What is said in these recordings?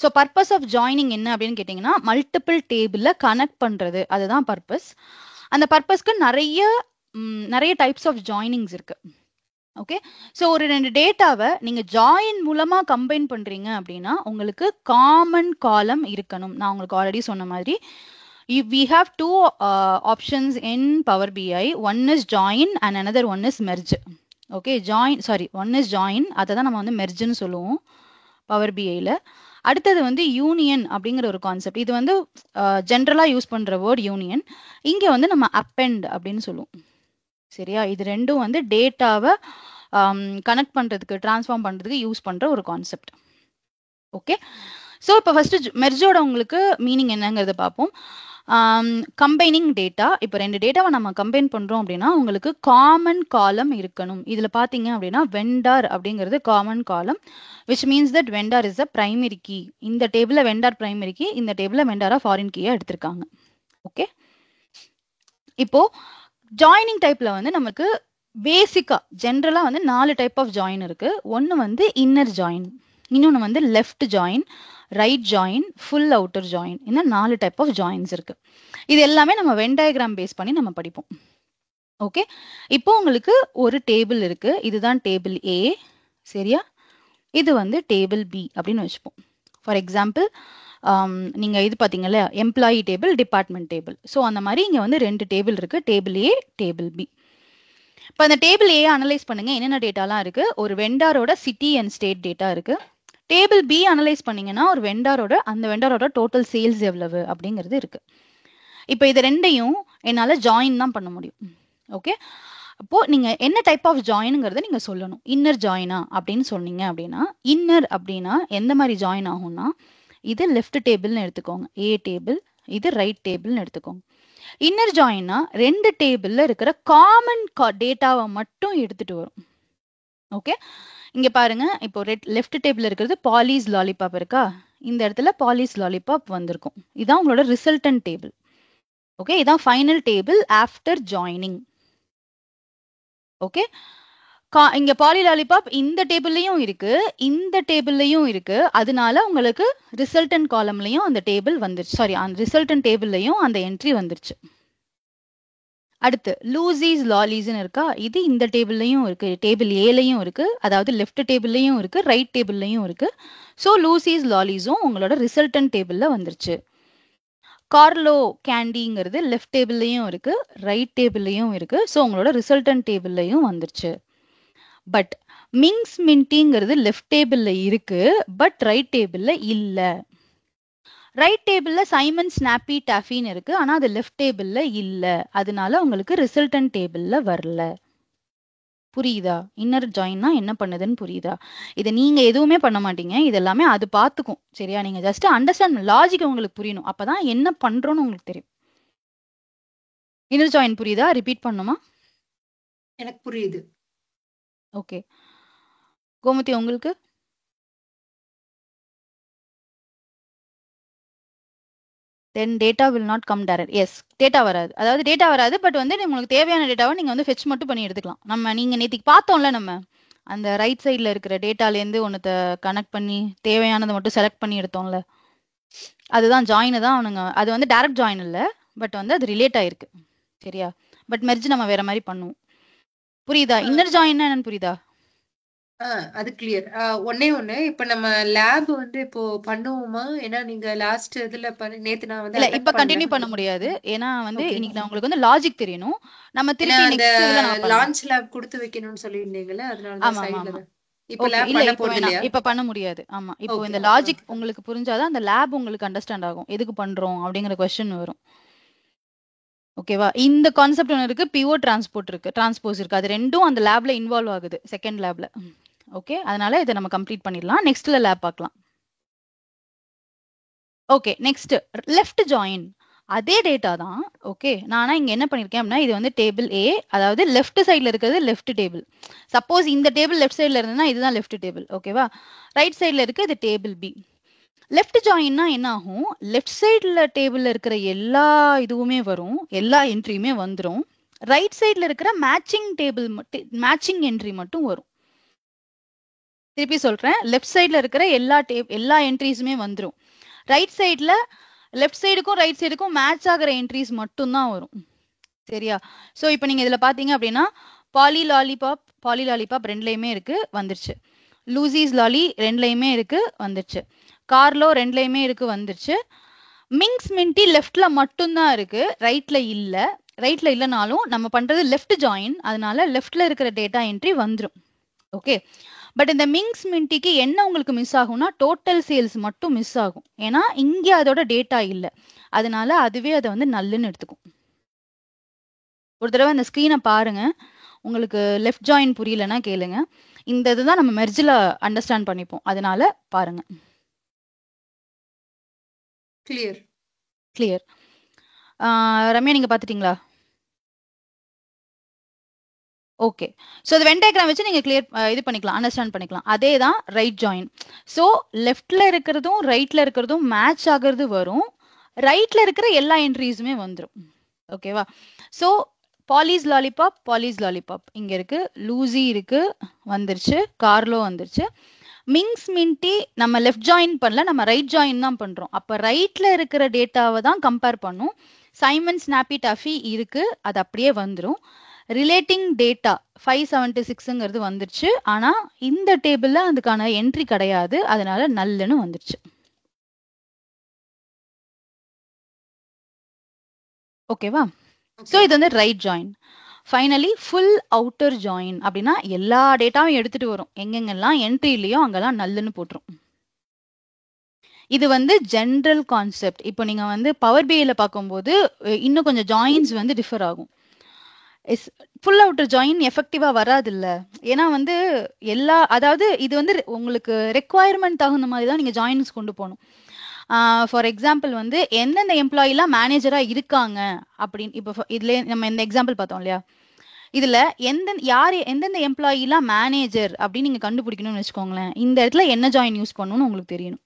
So purpose of joining என்ன அப்படின்னு கேட்டிங்கன்னா மல்டிபிள் டேபிளில் கனெக்ட் பண்ணுறது, அதுதான் பர்பஸ். அந்த பர்பஸ்க்கு நிறைய டைப்ஸ் ஆஃப் ஜாயினிங்ஸ் இருக்கு. ஓகே, ஸோ ஒரு 2 டேட்டாவை நீங்க ஜாயின் மூலமா கம்பைன் பண்றீங்க அப்படின்னா உங்களுக்கு காமன் காலம் இருக்கணும். நான் உங்களுக்கு ஆல்ரெடி சொன்ன மாதிரி we have two options in Power BI. One is join and another one is merge. Okay, one is join, அதை தான் நம்ம வந்து மெர்ஜ்னு சொல்லுவோம் பவர் பிஐல. அடுத்தது வந்து யூனியன் அப்படிங்கிற ஒரு கான்செப்ட். இது வந்து ஜென்ரலா யூஸ் பண்ற வேர்ட் யூனியன். இங்க வந்து நம்ம அப்பெண்ட் அப்படின்னு சொல்லுவோம். சரியா, இது ரெண்டும் வந்து டேட்டாவை கனெக்ட் பண்றதுக்கு, டிரான்ஸ்ஃபார்ம் பண்றதுக்கு யூஸ் பண்ற ஒரு கான்செப்ட். ஓகே, ஸோ இப்போ ஃபர்ஸ்ட் மெர்ஜோட உங்களுக்கு மீனிங் என்னங்கிறத பார்ப்போம். Combining data. இப்போ 2 டேட்டாவை நம்ம கம்பைன் பண்றோம் அப்படின்னா உங்களுக்கு காமன் காலம் இருக்கணும். இதுல பாத்தீங்க அப்படின்னா வெண்டார் அப்படிங்கிறது காமன் காலம், which means that vendor is a primary key. இந்த டேபிள்ல வெண்டார் பிரைமரி கீ, இந்த டேபிள்ல வெண்டாரா ஃபாரின் கீயா எடுத்திருக்காங்க. ஓகே, இப்போ ஜாயினிங் டைப்ல வந்து நமக்கு பேசிக்கா ஜென்ரலா வந்து 4 டைப் ஆஃப் ஜாயின் இருக்கு. ஒன்னு வந்து இன்னர் ஜாயின், இன்னொன்னு வந்து left join, right join, full outer join. இந்த 4 டைப் ஆஃப் ஜாயின்ஸ் இருக்கு. இது எல்லாமே நம்ம வென் டயக்ராம் பேஸ் பண்ணி நம்ம படிப்போம். ஓகே, இப்போ உங்களுக்கு ஒரு டேபிள் இருக்கு. இதுதான் டேபிள் ஏ. சரியா, இது வந்து டேபிள் பி அப்படின்னு வச்சுப்போம். ஃபார் எக்ஸாம்பிள் நீங்க இது பாத்தீங்கல்ல, employee table, department table. So அந்த மாதிரி இங்க வந்து 2 டேபிள் இருக்கு, டேபிள் ஏ, டேபிள் பி. இப்போ அந்த டேபிள் ஏ அனலைஸ் பண்ணுங்க, என்னென்ன டேட்டாலாம் இருக்கு. ஒரு வெண்டாரோட சிட்டி அண்ட் ஸ்டேட் டேட்டா இருக்கு. டேபிள் பி அனலைஸ் பண்ணீங்கன்னா ஒரு அந்த வெண்டாரோட டோட்டல் சேல்ஸ் எவ்வளவு அப்படிங்கிறது இருக்கு. இப்போ இது ரெண்டையும் என்னால ஜாயின் தான் பண்ண முடியும். ஓகே, அப்போ நீங்க என்ன டைப் ஆஃப் ஜாயின்ங்கிறத நீங்க சொல்லணும். இன்னர் ஜாயினா அப்படின்னு சொன்னீங்க அப்படின்னா, இன்னர் அப்படின்னா எந்த மாதிரி ஜாயின் ஆகும்னா, இது லெஃப்ட் டேபிள்னு எடுத்துக்கோங்க, ஏ டேபிள், இது ரைட் டேபிள்னு எடுத்துக்கோங்க. இன்னர் ஜாயின்னா 2 டேபிள்ல இருக்கிற காமன் டேட்டாவை மட்டும் எடுத்துட்டு வரும். ஓகே, இங்க பாருங்க, இப்போ லெஃப்ட் டேபிள் இருக்கிறது பாலிஸ் லாலிபாப் இருக்கா, இந்த இடத்துல பாலிஸ் லாலிபாப் வந்திருக்கும். இதான் உங்களோட ரிசல்டன்ட் டேபிள். ஓகே, இதான் final table after joining. Okay, இங்க பாலி லாலிபாப் இந்த டேபிள்லயும் இருக்கு, இந்த டேபிள்லயும் இருக்கு. அதனால உங்களுக்கு ரிசல்டன்ட் காலம்லயும் அந்த டேபிள் வந்துருச்சு. சாரி, அந்த ரிசல்டன்ட் டேபிள்லயும் அந்த என்ட்ரி வந்துருச்சு. அடுத்து லூசிஸ் லாலிஸ்ன்னு இருக்கா, இது இந்த டேபிள்லயும் இருக்கு, டேபிள் ஏலையும் இருக்கு, அதாவது லெஃப்ட் டேபிள்லயும் இருக்கு, ரைட் டேபிள்லயும் இருக்கு. ஸோ லூசிஸ் லாலிஸும் உங்களோட ரிசல்டன்ட் டேபிள்ல வந்துருச்சு. கார்லோ கேண்டிங்கிறது லெஃப்ட் டேபிள்லயும் இருக்கு, ரைட் டேபிள்லயும் இருக்கு. ஸோ உங்களோட ரிசல்டன்ட் டேபிள்லயும் வந்துருச்சு. பட் மிங்ஸ் மின்டிங்கிறது லெஃப்ட் டேபிள்ல இருக்கு, பட் ரைட் டேபிள்ல இல்ல. ரைட் டேபிள்ல சைமன் ஸ்னாப்பி டாஃபின்னு இருக்கு, ஆனா அது லெஃப்ட் டேபிள்ல இல்ல. அதனால உங்களுக்கு ரிசல்டன்ட் டேபிள்ல வரல. புரியுதா? இன்னர் ஜாயின்னா என்ன பண்ணுதுன்னு புரியுதா? இதை நீங்க எதுவுமே பண்ண மாட்டீங்க, இதெல்லாமே அது பார்த்துக்கும். சரியா, நீங்க ஜஸ்ட் அண்டர்ஸ்டாண்ட், லாஜிக் உங்களுக்கு புரியணும், அப்பதான் என்ன பண்றோம்னு உங்களுக்கு தெரியும். இன்னர் ஜாயின் புரியுதா? ரிப்பீட் பண்ணுமா? எனக்கு புரியுது. ஓகே, கோமதி உங்களுக்கு? then data will not come direct. yes, data வராது. அதாவது டேட்டா வராது, பட் வந்து உங்களுக்கு தேவையான டேட்டாவை நீங்க வந்து ஃபெச் மட்டும் பண்ணி எடுத்துக்கலாம். நீங்க நேத்திக்கு பார்த்தோம்ல, நம்ம அந்த ரைட் சைட்ல இருக்கிற டேட்டால இருந்து ஒன்னத்தை கனெக்ட் பண்ணி தேவையானதை மட்டும் செலக்ட் பண்ணி எடுத்தோம்ல, அதுதான் ஜாயின் தான் அவனுங்க. அது வந்து டைரக்ட் ஜாயின் இல்ல, பட் வந்து அது ரிலேட் ஆயிருக்கு. சரியா, பட் மெர்ஜ் நம்ம வேற மாதிரி பண்ணுவோம். புரியுதா? இன்னர் ஜாயின் என்னன்னு புரியுதா? அது கிளியர். ஒண்ணே ஒண்ணு, இப்ப நம்ம லேப் வந்து இப்போ பண்ணுவோமா? ஏன்னா நீங்க லாஸ்ட் இதுல நேத்து நான் வந்து இல்ல, இப்ப கண்டினியூ பண்ண முடியாது. ஏன்னா வந்து இன்னைக்கு நான் உங்களுக்கு வந்து லாஜிக் தெரியணும். நம்ம திருப்பி நெக்ஸ்ட் இதுல நம்ம லான்ச் லேப் கொடுத்து வைக்கணும்னு சொல்லிருந்தீங்கல, அதனால தான் சைடுல. இப்ப லேப் பண்ண போறது இல்லையா? இப்ப பண்ண முடியாது. ஆமா, இப்போ இந்த லாஜிக் உங்களுக்கு புரிஞ்சாதான் அந்த லேப் உங்களுக்கு அண்டர்ஸ்டாண்ட் ஆகும், எதுக்கு பண்றோம் அப்படிங்கிற क्वेश्चन வரும். ஓகேவா? இந்த கான்செப்ட் ஒன்று இருக்கு, பிஓ டிரான்ஸ்போர்ட் இருக்கு, டிரான்ஸ்போஸ் இருக்கு. அது ரெண்டும் அந்த லேப்ல இன்வால்வ் ஆகுது, செகண்ட் லேப்ல. ஓகே, அதனால இதை நம்ம கம்ப்ளீட் பண்ணிடலாம். நெக்ஸ்ட்ல லேப் பார்க்கலாம். Okay, next left join. அதே டேட்டா தான். ஓகே, நானா இங்க என்ன பண்ணிருக்கேன் அப்படின்னா, இது வந்து டேபிள் ஏ, அதாவது லெஃப்ட் சைட்ல இருக்கிறது லெஃப்ட் டேபிள். சப்போஸ் இந்த டேபிள் லெஃப்ட் சைட்ல இருந்ததுன்னா இதுதான் லெஃப்ட் டேபிள். ஓகேவா? ரைட் சைட்ல இருக்கு இது டேபிள் பி. லெஃப்ட் ஜாயின்னா என்ன ஆகும், லெஃப்ட் சைட்ல டேபிள்ல இருக்கிற எல்லா இதுவுமே வரும், எல்லா என்ட்ரியுமே வந்துடும். ரைட் சைட்ல இருக்கிற மேட்சிங் டேபிள் மட்டும், மேட்சிங் என்ட்ரி மட்டும் வரும். திருப்பி சொல்றேன், லெஃப்ட் சைட்ல இருக்கிற எல்லா என்ட்ரிஸுமே வந்துரும். ரைட் சைட்ல லெஃப்ட் சைடுக்கும் ரைட் சைடுக்கும் மேட்ச் ஆகிற என்ட்ரிஸ் மட்டும் தான் வரும். சரியா? சோ இப்போ நீங்க இதுல பாத்தீங்க அப்படின்னா பாலி லாலிபாப் ரெண்டுலயுமே இருக்கு, வந்துருச்சு. லூசிஸ் லாலி ரெண்டுலயுமே இருக்கு, வந்துருச்சு. கார்லோ ரெண்டுலயுமே இருக்கு, வந்துருச்சு. மிங்ஸ் மின்டி லெஃப்ட்ல மட்டும்தான் இருக்கு, ரைட்ல இல்ல. ரைட்ல இல்லைனாலும் நம்ம பண்றது லெஃப்ட் ஜாயின், அதனால லெஃப்ட்ல இருக்கிற டேட்டா என்ட்ரி வந்துடும். ஓகே, பட் இந்த மிங்ஸ் மின்டிக்கு என்ன உங்களுக்கு மிஸ் ஆகும்னா டோட்டல் சேல்ஸ் மட்டும் மிஸ் ஆகும். ஏன்னா இங்க அதோட டேட்டா இல்ல, அதனால அதுவே அதை வந்து நல்லுன்னு எடுத்துக்கும். ஒரு தடவை இந்த ஸ்கிரீனை பாருங்க, உங்களுக்கு லெஃப்ட் ஜாயின் புரியலன்னா கேளுங்க. இந்த இதுதான் நம்ம மெர்ஜில் அண்டர்ஸ்டாண்ட் பண்ணிப்போம், அதனால பாருங்க. Clear clear. ரம்யா நீங்க பாத்துட்டீங்களா? ஓகே, ஸோ அது வென் டயக்ராம் வச்சு நீங்க கிளியர் இது பண்ணிக்கலாம், அண்டர்ஸ்டாண்ட் பண்ணிக்கலாம். அதே தான் ரைட் ஜாயின். ஸோ லெஃப்ட்ல இருக்கிறதும் ரைட்ல இருக்கிறதும் மேட்ச் ஆகிறது வரும், ரைட்ல இருக்கிற எல்லா என்ட்ரிஸுமே வந்துடும். ஓகேவா? ஸோ பாலிஸ் லாலிபாப் இங்க இருக்கு, லூசி இருக்கு, வந்துருச்சு. கார்லோ வந்துருச்சு. மிங்ஸ் மின்டி நம்ம லெஃப்ட் ஜாயின் பண்ணல, நம்ம ரைட் ஜாயின் தான் பண்றோம். அப்ப ரைட்ல இருக்கிற டேட்டாவை தான் கம்பேர் பண்ணும். சைமன் ஸ்னாப்பி டாஃபி இருக்கு, அது அப்படியே வந்துடும். ரிலேட்டிங் டேட்டா 576ங்கிறது வந்துருச்சு, ஆனா இந்த டேபிள்ல அதுக்கான என்ட்ரி கிடையாது, அதனால நல்லுன்னு வந்துருச்சு. ஓகேவா? ஸோ இது வந்து right join. Finally full outer join அப்படின்னா எல்லா டேட்டாவும் எடுத்துட்டு வரும், எங்கெங்கெல்லாம் என்ட்ரி இல்லையோ அங்கெல்லாம் நல்லுன்னு போட்டுரும். இது வந்து ஜென்ரல் கான்செப்ட். இப்போ நீங்க வந்து பவர் பிஐல பார்க்கும்போது இன்னும் கொஞ்சம் ஜாயின்ஸ் வந்து டிஃபர் ஆகும். ஃபுல் அவுட்டர் ஜாயின் எஃபெக்டிவா வராது இல்ல, ஏன்னா வந்து அதாவது இது வந்து உங்களுக்கு ரெக்குவயர்மெண்ட் தகுந்த மாதிரி தான் நீங்க ஜாயின்ஸ் கொண்டு போகணும். ஃபார் எக்ஸாம்பிள் வந்து எந்தெந்த எம்ப்ளாயிலாம் மேனேஜரா இருக்காங்க அப்படின்னு, இப்போ இதுல நம்ம இந்த எக்ஸாம்பிள் பார்த்தோம் இல்லையா, இதுல எந்தெந்த எம்ப்ளாயிலாம் மேனேஜர் அப்படின்னு நீங்க கண்டுபிடிக்கணும்னு வச்சுக்கோங்களேன், இந்த இடத்துல என்ன ஜாயின் யூஸ் பண்ணணும்னு உங்களுக்கு தெரியணும்.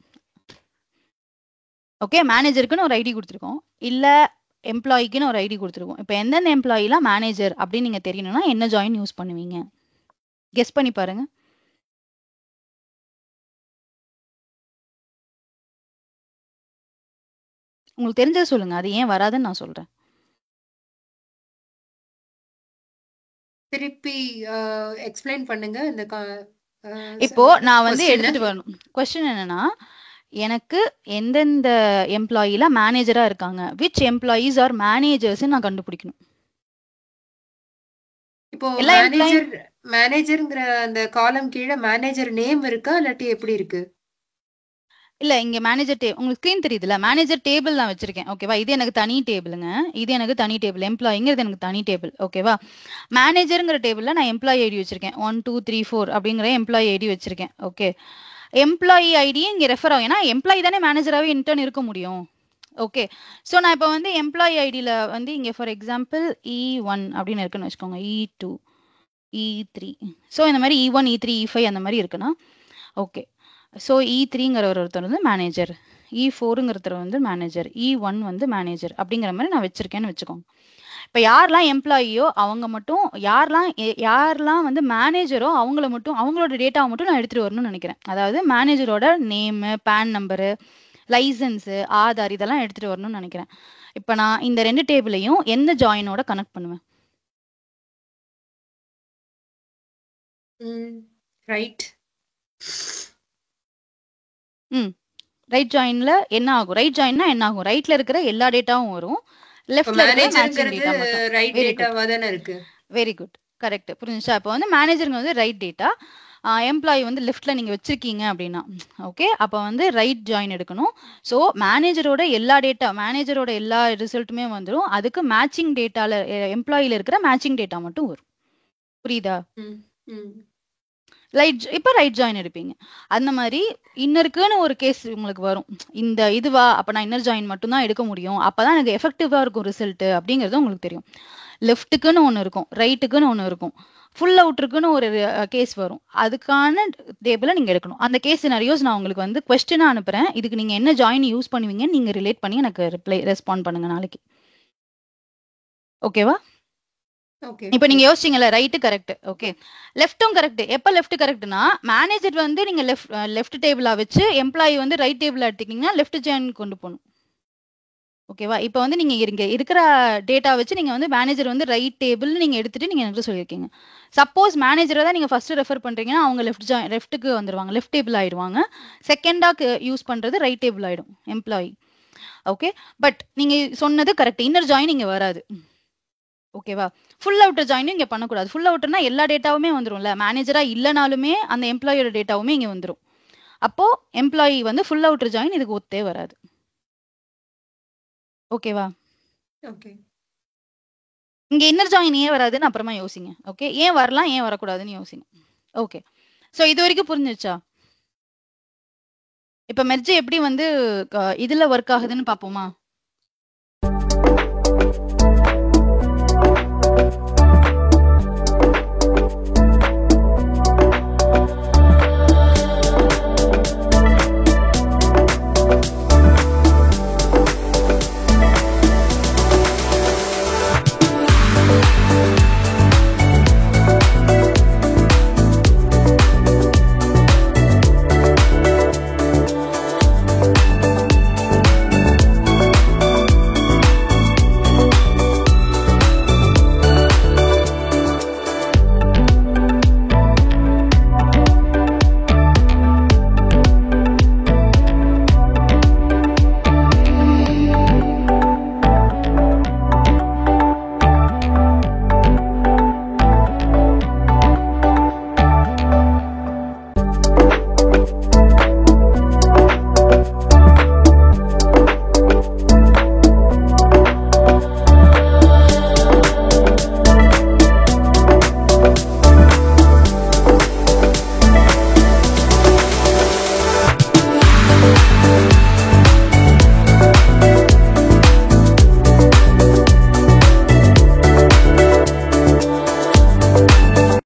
ஓகே, மேனேஜருக்குன்னு ஒரு ஐடி கொடுத்துருக்கோம், இல்ல எம்ப்ளாய்க்குன்னு ஒரு ஐடி கொடுத்துருக்கோம். இப்போ எந்தெந்த எம்ப்ளாயிலாம் மேனேஜர் அப்படின்னு நீங்க தெரியணும்னா என்ன ஜாயின் யூஸ் பண்ணுவீங்க? கெஸ் பண்ணி பாருங்க. உங்களுக்கு தெரிஞ்சது சொல்லுங்க, அது ஏன் வராதுன்னு நான் சொல்றேன். திருப்பி எக்ஸ்பிளைன் பண்ணுங்க. இந்த இப்போ நான் வந்து எடுத்துட்டு வரணும். கொஸ்டின் என்னன்னா, எனக்கு எந்தெந்த எம்ப்ளாயில மேனேஜரா இருக்காங்க, விச் எம்ப்ளாயிஸ் ஆர் மேனேஜர்ஸ் நான் கண்டுபிடிக்கணும். இப்போ மேனேஜர்ங்கிற அந்த காலம் கீழே மேனேஜர் நேம் இருக்கா இல்லாட்டி எப்படி இருக்கு? இல்ல, இங்க மேனேஜர் உங்களுக்கு ஸ்கிரீன் தெரியுதுல, மேனேஜர் டேபிள் நான் வச்சிருக்கேன். ஓகேவா? இது எனக்கு தனி டேபிளுங்க, இது எனக்கு தனி டேபிள். எம்ப்ளாயிங்கிறது எனக்கு தனி டேபிள். ஓகேவா? மேனேஜருங்கிற டேபிள்ல நான் எம்ப்ளாயி ஐடி வச்சிருக்கேன், 1 2 3 4 அப்படிங்கிற எம்ப்ளாயி ஐடி வச்சிருக்கேன். ஓகே, எம்ப்ளாயி ஐடி இங்க ரெஃபர் ஆகும், ஏன்னா எம்ப்ளாயி தானே மேனேஜராகவே இன்டர்ன் இருக்க முடியும். ஓகே, ஸோ நான் இப்போ வந்து எம்ப்ளாயி ஐடியில் வந்து இங்கே ஃபார் எக்ஸாம்பிள் E1 அப்படின்னு இருக்குன்னு வச்சுக்கோங்க, E2 E3, ஸோ இந்த மாதிரி E1 E3 E5 அந்த மாதிரி இருக்குன்னா, ஓகே, ஸோ E3ங்கிற ஒருத்தர் வந்து மேனேஜர், E4ங்கிறவர் வந்து மேனேஜர், E1 வந்து மேனேஜர் அப்படிங்கிற மாதிரி நான் வச்சிருக்கேன்னு வச்சுக்கோங்க. இப்போ யாரெல்லாம் எம்ப்ளாயியோ அவங்க மட்டும், யாரெல்லாம் வந்து மேனேஜரோ அவங்கள மட்டும், அவங்களோட டேட்டாவை மட்டும் நான் எடுத்துட்டு வரணும்னு நினைக்கிறேன். அதாவது மேனேஜரோட name, PAN number, licence, Aadhaar இதெல்லாம் எடுத்துட்டு வரணும்னு நினைக்கிறேன். இப்போ நான் இந்த 2 டேபிளையும் எந்த ஜாயினோட கனெக்ட் பண்ணுவேன்? ரைட். ரைட் ஜாயின்ல என்ன ஆகும்? ரைட் ஜாயின்னா என்ன ஆகும்? ரைட்ல இருக்கிற எல்லா டேட்டாவும் வரும், லெஃப்ட்ல இருக்கிற மேட்சிங் டேட்டா மட்டும். ரைட் டேட்டாவா தான இருக்கு. வெரி குட், கரெக்ட், புரிஞ்சுச்சா? இப்போ வந்து மேனேஜருங்க வந்து ரைட் டேட்டா, எம்ப்ளாயி வந்து லெஃப்ட்ல நீங்க வச்சிருக்கீங்க அப்படின்னா, ஓகே, அப்போ வந்து ரைட் ஜாயின் எடுக்கணும். ஸோ மேனேஜரோட எல்லா ரிசல்ட்டுமே வந்துடும், அதுக்கு மேட்சிங் டேட்டால எம்ப்ளாயில இருக்கிற மேட்சிங் டேட்டா மட்டும் வரும். புரியுதா? இப்போ ரைட் ஜாயின் எடுப்பீங்க. அந்த மாதிரி இன்னருக்குன்னு ஒரு கேஸ் உங்களுக்கு வரும், இந்த இதுவா, அப்ப நான் இன்னர் ஜாயின் மட்டும் தான் எடுக்க முடியும், அப்பதான் எனக்கு எஃபெக்டிவா இருக்கும் ரிசல்ட் அப்படிங்கிறது உங்களுக்கு தெரியும். லெஃப்ட்டுக்குன்னு ஒன்று இருக்கும், ரைட்டுக்குன்னு ஒன்று இருக்கும், ஃபுல் அவுட்டருக்குன்னு ஒரு கேஸ் வரும், அதுக்கான டேபிளை நீங்க எடுக்கணும். அந்த கேஸ் சினாரியோஸ் நான் உங்களுக்கு வந்து கொஸ்டினா அனுப்புறேன், இதுக்கு நீங்க என்ன ஜாயின் யூஸ் பண்ணுவீங்கன்னு நீங்க ரிலேட் பண்ணி எனக்கு ரெஸ்பாண்ட் பண்ணுங்க நாளைக்கு. ஓகேவா? ஓகே இப்ப நீங்க யோசிச்சீங்கல்ல ரைட் கரெக்ட் ஓகே லெஃப்ட்டும் கரெக்ட் எப்ப லெஃப்ட் கரெக்ட்னா மேனேஜர் வந்து நீங்க லெஃப்ட் டேபிளா வச்சு எம்ப்ளாயி வந்து ரைட் டேபிள் எடுத்துக்கிட்டீங்கன்னா லெஃப்ட் ஜாயின் கொண்டு போகணும் ஓகேவா இப்போ வந்து நீங்க இங்க இருக்கிற டேட்டா வச்சு நீங்க வந்து மேனேஜர் வந்து ரைட் டேபிள் நீங்க எடுத்துட்டு நீங்க எனக்கு சொல்லியிருக்கீங்க சப்போஸ் மேனேஜரை தான் நீங்க ஃபர்ஸ்ட் ரெஃபர் பண்றீங்கன்னா அவங்க லெஃப்ட்டுக்கு வந்துருவாங்க லெஃப்ட் டேபிள் ஆயிடுவாங்க செகண்டா யூஸ் பண்றது ரைட் டேபிள் ஆயிடும் எம்ப்ளாயி ஓகே பட் நீங்க சொன்னது கரெக்ட் இன்னர் ஜாயின் இங்க வராது ஓகேவா ஃபுல் அவுட்டர் ஜாயினும் இங்க பண்ணக்கூடாது ஃபுல் அவுட்டர்னா எல்லா டேட்டாவுமே வந்துரும்ல மேனேஜரா இல்லனாலுமே அந்த எம்ப்ளாயோட டேட்டாவுமே இங்க வந்துரும் அப்போ எம்ப்ளாயி வந்து ஃபுல் அவுட்டர் ஜாயின் இதுக்கு ஒத்தே வராது ஓகேவா ஓகே இங்க இன்னர் ஜாயின் ஏன் வராதுன்னு அப்புறமா யோசிங்க ஓகே ஏன் வரலாம் ஏன் வரக்கூடாதுன்னு யோசிங்க ஓகே சோ இது வரைக்கும் புரிஞ்சுச்சா இப்ப மெர்ஜ் எப்படி வந்து இதுல ஒர்க் ஆகுதுன்னு பாப்போமா